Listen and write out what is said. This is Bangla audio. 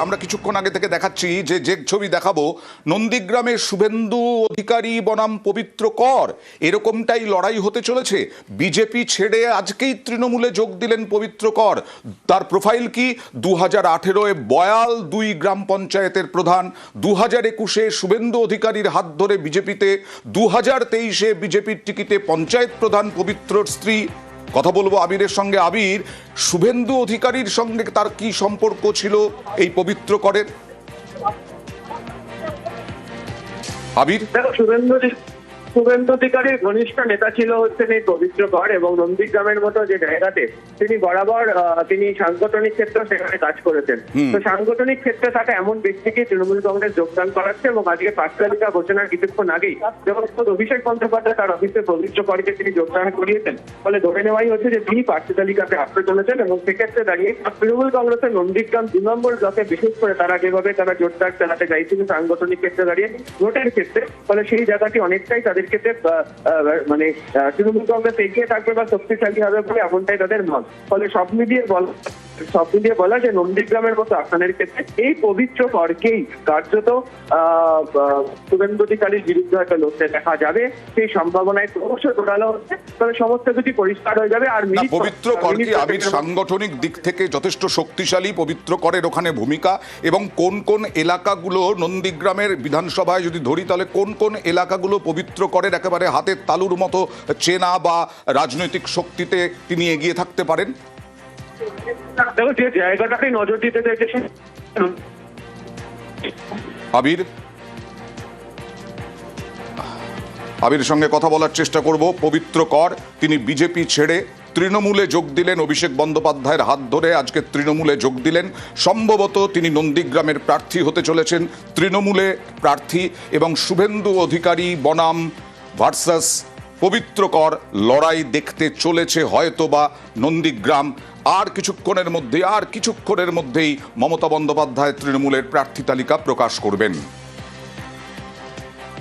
আমরা কিছুক্ষণ আগে থেকে দেখাচ্ছি যে ছবি দেখাবো, নন্দীগ্রামে শুভেন্দু অধিকারী বনাম পবিত্র কর, এরকমটাই লড়াই হতে চলেছে। বিজেপি ছেড়ে আজকেই তৃণমূলে যোগ দিলেন পবিত্র কর। তার প্রোফাইল কি? 2018-এ বয়াল 2 গ্রাম পঞ্চায়েতের প্রধান, 2021-এ শুভেন্দু অধিকারীর হাত ধরে বিজেপিতে, 2023-এ বিজেপির টিকিটে পঞ্চায়েত প্রধান পবিত্রর স্ত্রী। কথা বলবো আবিরের সঙ্গে। আবির, শুভেন্দু অধিকারীর সঙ্গে তার কি সম্পর্ক ছিল এই পবিত্র করের? আবির, শুভেন্দু অধিকারীর ঘনিষ্ঠ নেতা ছিল হচ্ছেন এই পবিত্র কর, এবং নন্দীগ্রামের মতো যে জায়গাতে তিনি বরাবর তিনি সাংগঠনিক ক্ষেত্রে সেখানে কাজ করেছেন। তো সাংগঠনিক ক্ষেত্রে থাকা এমন ব্যক্তিকে তৃণমূল কংগ্রেস যোগদান করাচ্ছে, এবং আজকে প্রার্থী তালিকা ঘোষণার কিছুক্ষণ আগেই যখন অভিষেক বন্দ্যোপাধ্যায় তার অফিসে পবিত্র করকে তিনি যোগদান করিয়েছেন, ফলে ধরে নেওয়াই হচ্ছে যে তিনি প্রার্থী তালিকাতে আসতে চলেছেন। এবং সেক্ষেত্রে দাঁড়িয়ে তৃণমূল কংগ্রেসের নন্দীগ্রাম 2 নম্বর ব্লকে বিশেষ করে তারা যেভাবে তারা জোরদার চালাতে চাইছিল সাংগঠনিক ক্ষেত্রে দাঁড়িয়ে ভোটের ক্ষেত্রে, ফলে সেই জায়গাটি অনেকটাই তাদের ক্ষেত্রে মানে তৃণমূল কংগ্রেস এগিয়ে থাকবে বা শক্তিশালী হবে বলে এমনটাই তাদের মত। ফলে সব মিলিয়ে বলা যে নন্দীগ্রামের মতো আসনের ক্ষেত্রে এই পবিত্র করকেই কার্যত শুভেন্দু অধিকারীর বিরুদ্ধে হয়তো লড়তে দেখা যাবে, সেই সম্ভাবনায় ক্রমশ দৌড়ালো হচ্ছে। তবে সমস্ত কিছু পরিষ্কার হয়ে যাবে। আর পবিত্র কর কি আবির সাংগঠনিক দিক থেকে যথেষ্ট শক্তিশালী? পবিত্র করের ওখানে ভূমিকা, এবং কোন কোন এলাকাগুলো নন্দীগ্রামের বিধানসভায় যদি ধরি তাহলে কোন কোন এলাকাগুলো পবিত্র করের একেবারে হাতের তালুর মতো চেনা বা রাজনৈতিক শক্তিতে তিনি এগিয়ে থাকতে পারেন? দেখো, যে জায়গাটাকে নজর দিতে চাইছে আবির সঙ্গে কথা বলার চেষ্টা করব। পবিত্র কর তিনি বিজেপি ছেড়ে তৃণমূলে যোগ দিলেন, অভিষেক বন্দ্যোপাধ্যায়ের হাত ধরে আজকে তৃণমূলে যোগ দিলেন। সম্ভবত তিনি নন্দীগ্রামের প্রার্থী হতে চলেছেন, তৃণমূলে প্রার্থী। এবং শুভেন্দু অধিকারী বনাম ভার্সাস পবিত্র কর লড়াই দেখতে চলেছে হয়তোবা নন্দীগ্রাম। আর কিছুক্ষণের মধ্যেই মমতা বন্দ্যোপাধ্যায় তৃণমূলের প্রার্থী তালিকা প্রকাশ করবেন।